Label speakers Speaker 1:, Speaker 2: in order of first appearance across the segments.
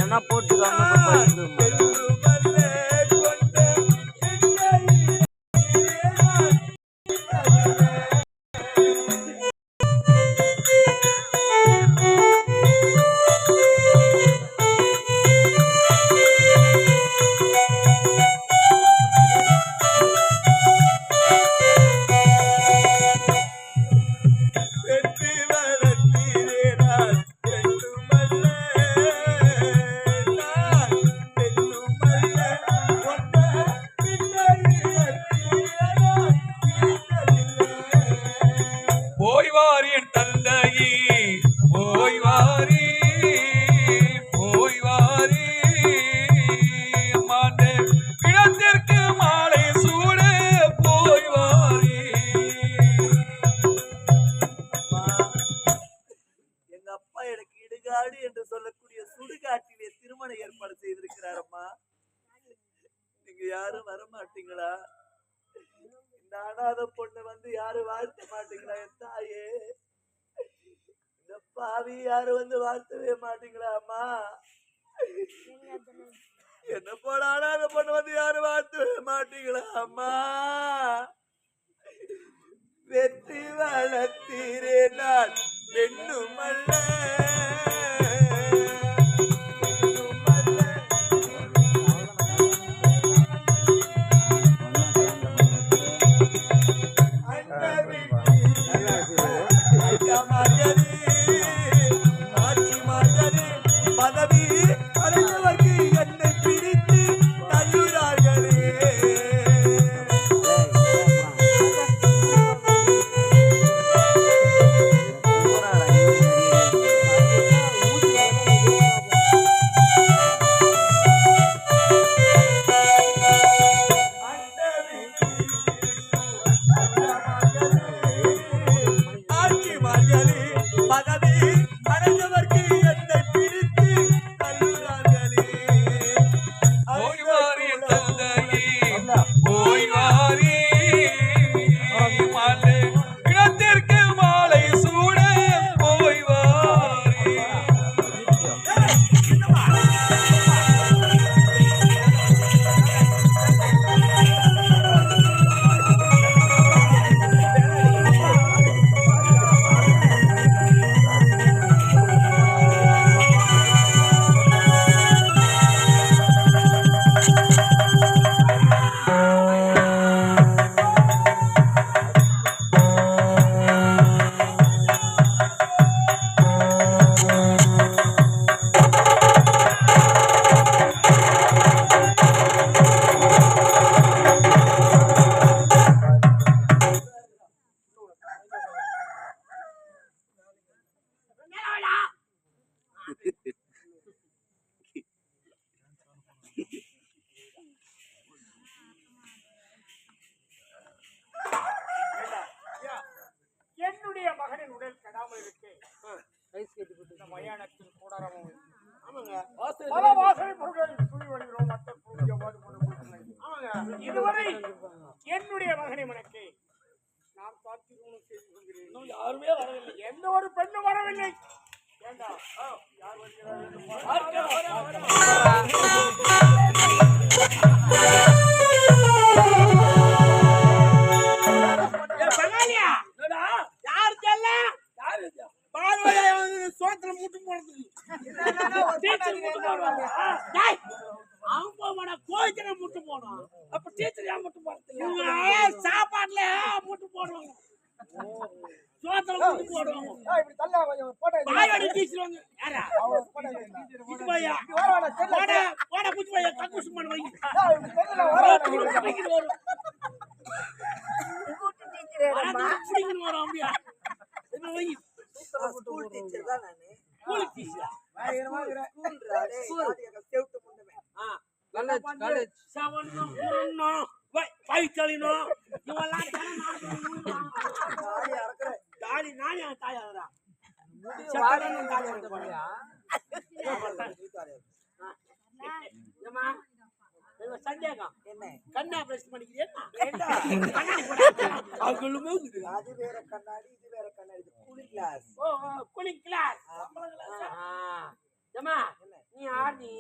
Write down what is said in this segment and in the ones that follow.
Speaker 1: என்ன போட்டு
Speaker 2: என்று சொல்லக்கூடிய சுடுகாட்டிலே திருமண ஏற்பாடு செய்திருக்கிறாரம்மா. நீங்க யாரும் வரமாட்டீங்களா? இந்த அனாத பொண்ணு வந்து யாரும் வாழ்த்த மாட்டீங்களா? என் தாயே, இந்த பாவி யாரும் வந்து வாழ்த்தவே மாட்டீங்களா அம்மா? என்ன போல அனாத பொண்ணு வந்து யாரும் வாழ்த்தவே மாட்டீங்களா அம்மா? வெற்றி வளர்த்தீரே நான் பெண்ணும் அல்ல.
Speaker 3: என்னுடைய மகனின் உடல் கெடாமல் இருக்கு. மயானத்தில் கூடாரமும் பல வாசனை பொருட்கள் துணி வருகிறோம். இதுவரை என்னுடைய மகனை மனக்கே நான் காத்திருக்கணும் செய்து கொள்கிறேன். யாருமே வரவில்லை, எந்த ஒரு பெண்ணும் வரவில்லை. வேண்டாம், யார் வருகிறார்? சாப்பாட்டுல முட்டு போடுவாங்க, சோத்துல முட்டு போடுவாங்க, சந்தேகம் என்ன கண்ணா பிரஸ் பண்ணிக்கிறேன். அது வேற கண்ணாடி, இது வேற
Speaker 1: கூலிங் கிளாஸ்.
Speaker 3: ஓ கூலிங் கிளாஸ். ஏமா நீ ஆர்மி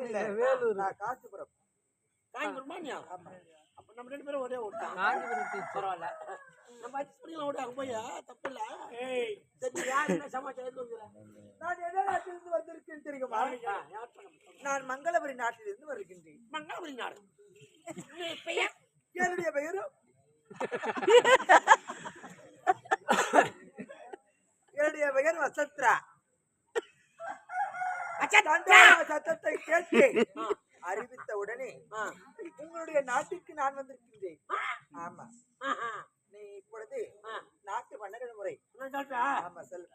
Speaker 1: இல்ல வேலூர், நான் காஞ்சிபுரம்.
Speaker 3: காஞ்சிபுரமா நீ? அப்ப நம்ம ரெண்டு பேரும் ஒரே ஓட்டா. காஞ்சிபுரம் பரவாயில்ல. நம்ம அட்ஜஸ்ட் பண்ணிக்கலாம் ஓட. அங்க போயா தப்பு இல்ல. ஏய் சரி யார் என்ன சமாச்சாரம் சொல்லுங்க.
Speaker 1: நான் எந்த நாட்டிலிருந்து வந்திருக்கேன் தெரியுமா? நான் மங்களபுரி நாட்டிலிருந்து வருகின்றேன்.
Speaker 3: மங்களபுரி நாடு. பெயர்?
Speaker 1: என்னுடைய பெயரும் என்னுடைய பெயர் வசத்ரா. சத்தத்தை கேட்டு அறிவித்த உடனே உங்களுடைய நாட்டுக்கு நான் வந்திருக்கின்றேன். ஆமா, நீ இப்பொழுது நாட்டு மன்னர முறை. ஆமா சொல்.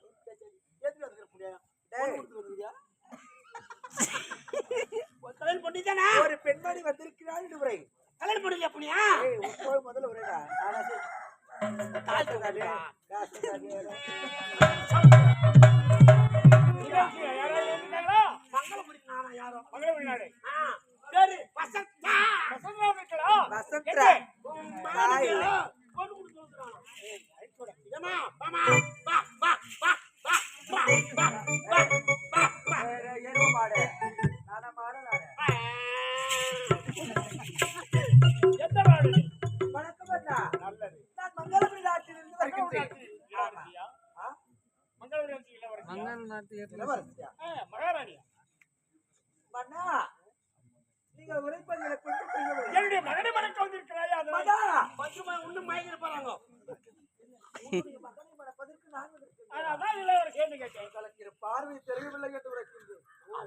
Speaker 1: ஒரு பெண்மணி வந்திருக்கிறாள் என்று முறை.
Speaker 3: கல்யாணம் பண்ணல அப்படியா?
Speaker 1: முதல்ல உரைடா.
Speaker 3: மங்களபுரி நாடு. சரி வசந்தா. வசந்தா இருக்கடா.
Speaker 1: வசந்தா. தாய்.
Speaker 3: போன் கொடுத்து வந்துறான். ஏய் ஐட்டோட. ஏமா மாமா வா வா வா வா வா வா வா வா.
Speaker 1: ஏறோ மாடு. நானா மாடு நானே.
Speaker 3: எந்த மாடு?
Speaker 1: வணக்கம் அண்ணா.
Speaker 3: நல்லது.
Speaker 1: நான் மங்களபுரி நாட்டிலிருந்து வருகிறேன்.
Speaker 3: மங்களபுரி நாட்டில வரேன்.
Speaker 1: மங்கள நாட்டில
Speaker 3: மகாராணியா?
Speaker 1: மன்னா நீங்க உரைப்பது எனக்கு கொஞ்சம் புரியவில்லை.
Speaker 3: என்னுடைய மகனை மணக்க வந்திருக்கிறாயா?
Speaker 1: மன்னா
Speaker 3: பத்துமா இன்னும் மயங்கி போறாங்க.
Speaker 1: உங்களுடைய மகனை மணப்பதற்கு நான் வந்திருக்கிறேன்.
Speaker 3: அதான் இல்ல ஒரு கேள்வி கேட்டேன்.
Speaker 1: கலக்கிற பார்வை தெரியவில்லை என்று உரைக்கின்றேன்.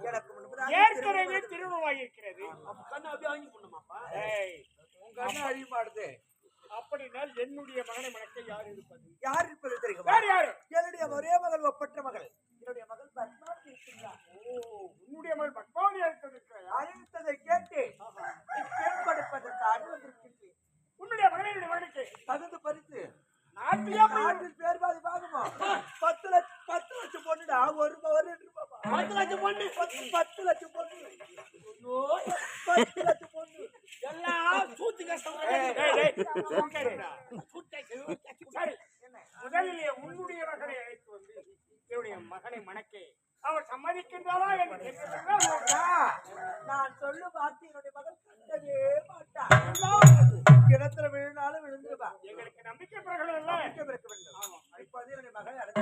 Speaker 1: எனக்கு முன்பதாக
Speaker 3: ஏற்கனவே திருமணமாகி இருக்கிறது.
Speaker 1: அப்ப கண்ணு அப்படியே வாங்கி போடணுமாப்பா?
Speaker 3: ஏய்
Speaker 1: உங்க கண்ணு அழிய மாடுது.
Speaker 3: அப்படினால் என்னுடைய மகனை மணக்க யார் இருப்பது?
Speaker 1: யார் இருப்பது தெரியுமா?
Speaker 3: வேற யாரு?
Speaker 1: என்னுடைய ஒரே மகள், ஒப்பற்ற மகள். என்னுடைய மகள் பத்மாவதி இருக்கிறார்.
Speaker 3: ஓ உன்னுடைய மகள் பத்மாவதி இருக்கிறாயா?
Speaker 1: அறிவித்ததை கேட்டு பெண் கொடுப்பதற்காக வந்திருக்கின்றேன்.
Speaker 3: உன்னுடைய மகனுடைய மகனுக்கு
Speaker 1: தகுந்த பரிசு
Speaker 3: நாட்டில்
Speaker 1: பேர் பாதி பாகுமா? 10 லட்சம் பொண்ணுடா. ஒரு
Speaker 3: 10 லட்சம் பொண்ணு.
Speaker 1: 10 லட்சம் பொண்ணு.
Speaker 3: ஐயோ
Speaker 1: 10 லட்சம் பொண்ணு.
Speaker 3: எல்லாம் சூத்து கஷ்டம். சரி முதலிலே உன்னுடைய மகனை அழைத்து வந்து என்னுடைய மகனை மணக்க அவர் சம்மதிக்கின்றாரா என்று கேட்கிறார்.
Speaker 1: நான் சொல்லும் வார்த்தை என்னுடைய மகள் கண்டவே மாட்டா. கிணத்துல விழுந்தாலும் விழுந்துருவா.
Speaker 3: எங்களுக்கு நம்பிக்கை பிறகு இல்ல.
Speaker 1: நம்பிக்கை பிறக்க வேண்டும். ஆமா, இப்போது என்னுடைய மகள் அழைத்து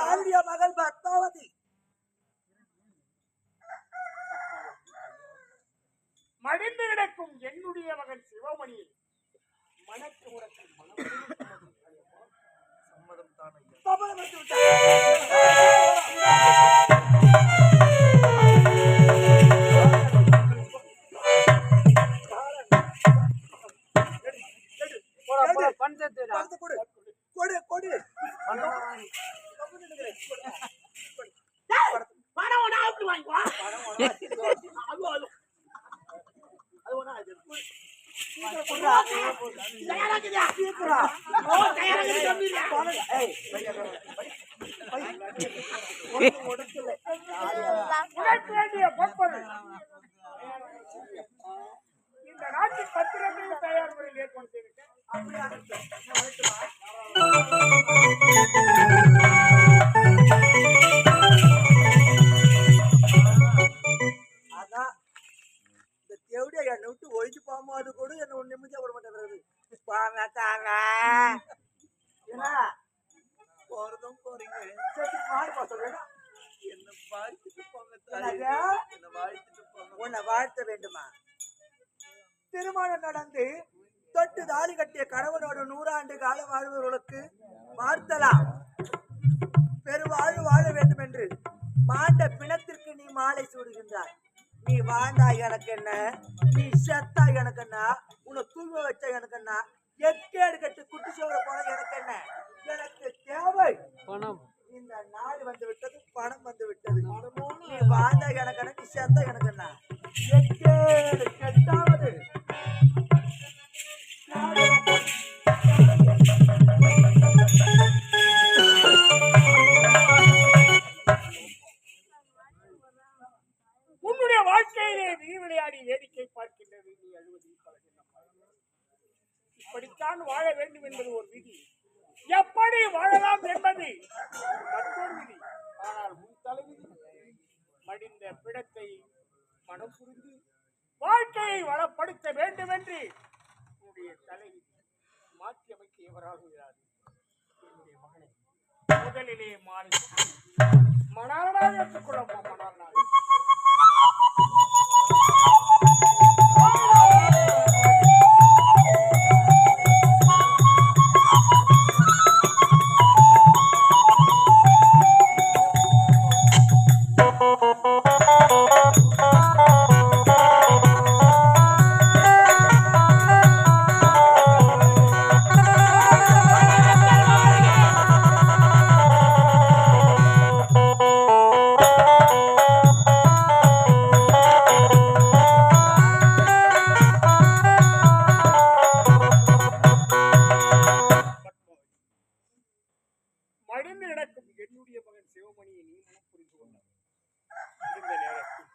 Speaker 1: ஆளுடைய மகள் பத்மாவதி.
Speaker 3: மடிந்து கிடக்கும் என்னுடைய மகன் சிவமணி மணக்கு உனக்கு
Speaker 1: சம்மதம் தான். சம்மதம் வந்து விட்டார். கொடு கொடு
Speaker 3: பணம் ஒண்ணா அப்படி வாங்கிக்குவா. இந்த நாட்டில் 10 ரூபாய் தயார் முறையில் ஏற்பாடு செய்திருக்கேன்.
Speaker 1: அதான் இந்த தேவடியா என்னை விட்டு ஒழிச்சு போகும்போது கூட என்ன ஒண்ணு நிம்மதியா விட மாட்டேங்கிறது. ஏன்னா போறதும் போறீங்க. என்ன வாழ்த்துட்டு போங்க. உன்னை வாழ்த்த வேண்டுமா? திருமணம் நடந்து தொட்டு தாலி கட்டிய கணவனோடு 100 ஆண்டு காலம் வாழ்பவர்களுக்கு வாழ்த்தலாம். பெருவாழ்வு வாழ வேண்டும் என்று மாண்ட பிணத்திற்கு நீ மாலை சூடுகின்றாய். நீ வாழ்ந்தா எனக்கு என்ன, நீ செத்தா எனக்கு என்ன, உன்னை தூங்க வச்சா எனக்கு என்ன, எக்கேடு கட்டு குட்டி சோற போன எனக்கு என்ன? எனக்கு தேவை பணம். இந்த நாடு வந்து விட்டது, பணம் வந்து விட்டது. நீ வாழ்ந்தா எனக்கு என்ன, நீ செத்தா எனக்கு என்ன? எக்கேடு கெட்டாவது உன்னுடைய வாழ்க்கையிலே நீ
Speaker 3: வாயாடி வேடிக்கை பார்க்கின்றது நீ அழுவதில் பழகினம்மா. இப்படித்தான் வாழ வேண்டும் என்பது ஒரு விதி, எப்படி வாழலாம் என்பது மற்றொரு விதி. ஆனால் உன் தலைவிதி மடிந்த பிடத்தை மனம் புரிந்து வாழ்க்கையை வளப்படுத்த வேண்டும் என்று உன்னுடைய தலைவி மாற்றி அமைக்க எவராகிறார். என்னுடைய மகனை முதலிலே மாறி மணாரனாக ஏற்றுக்கொள்ளப்போ மணாரனாக மடிந்து கிடக்கும் என்னுடைய மகன் சிவமணியை நீ மனம் புரிந்து கொண்டார். இந்த நேரத்தில்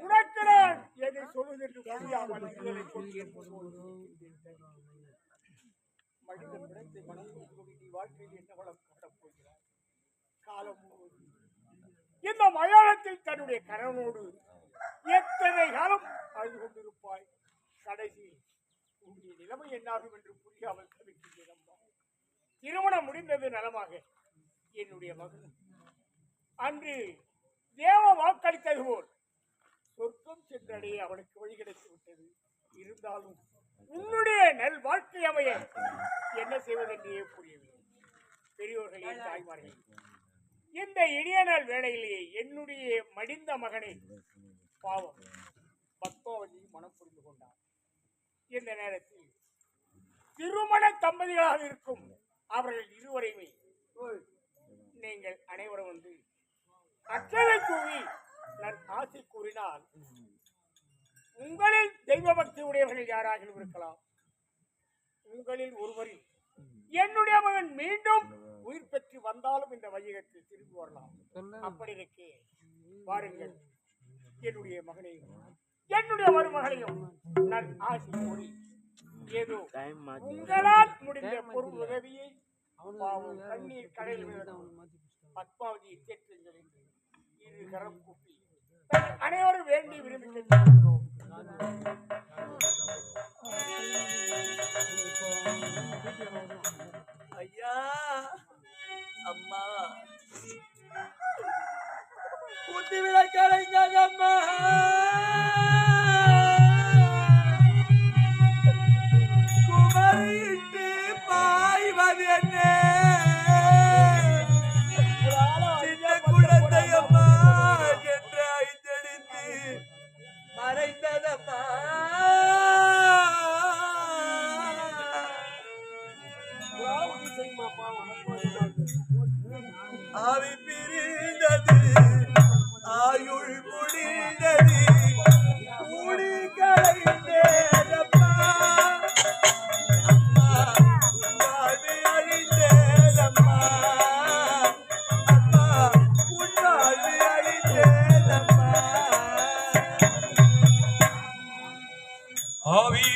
Speaker 3: உனக்கு நான் எதை சொல்வதென்று புரியாமல் இதனை மடிந்த பிடத்தை மனைவி நீ வாழ்க்கையில் என்ன வளம் காட்டப் போகிறார். காலம் இந்த மயானத்தில் தன்னுடைய கணவனோடு எத்தனை காலம் அழுது கொண்டிருப்பாய். கடைசி உன்னுடைய நிலைமை என்னாகும் என்று புரியாமல் தவிக்கின்றேன். திருமணம் முடிந்தது நலமாக. என்னுடைய மகன் அன்று தேவ வாக்களித்தது போல் சொர்க்கம் சென்றடைய அவனுக்கு வழி கிடைத்து விட்டது. இருந்தாலும் உன்னுடைய நல் வாழ்க்கை அமைய என்ன செய்வதென்றே புரியவில்லை. பெரியோர்களே, தாய்மார்களே, இந்த இனிய நாள் வேளையிலேயே என்னுடைய மடிந்த மகனை பாவம் பத்மாவதி மனம் புரிந்து கொண்டார். இந்த நேரத்தில் திருமண தம்பதிகளாக இருக்கும் அவர்கள் இருவரையுமே நீங்கள் அனைவரும் வந்து அக்கறை கூறி நான் ஆசை கூறினால் உங்களில் தெய்வ பக்தி உடையவர்கள் யாராக இருக்கலாம். உங்களில் ஒருவரில் என்னுடைய மகன் மீண்டும் உயிர் பெற்று வந்தாலும் இந்த வையகத்தில் திரும்பி வரலாம். அப்படி இருக்கே, வாருங்கள், என்னுடைய மகனையும் என்னுடைய மருமகளையும் நான் ஆசை கூறி ஏதோ உங்களால் முடிந்த பொருள் உதவியை கண்ணீர் கடலில் பத்மாவதியை தேற்றுங்கள் என்று இரு கரம் கூப்பி அனைவரும் வேண்டி விரும்பி கேட்கிறோம்.
Speaker 2: ஐயா, அம்மா, குத்தி விளக்கலைங்க அம்மா. குமரிட்டு பாய்வது என்ன சின்ன குழந்தை அம்மா என்று ஐந்தெடுத்து மறைந்ததம்மா. ஆவி பிரிந்தது, ஆயுள் முடிந்தது, கூடி கலைந்தேதம்மா. அம்மா, உன்னாவி அழிந்தேதம்மா. அம்மா, உன்னாவி அழிந்தேதம்மா. ஆவி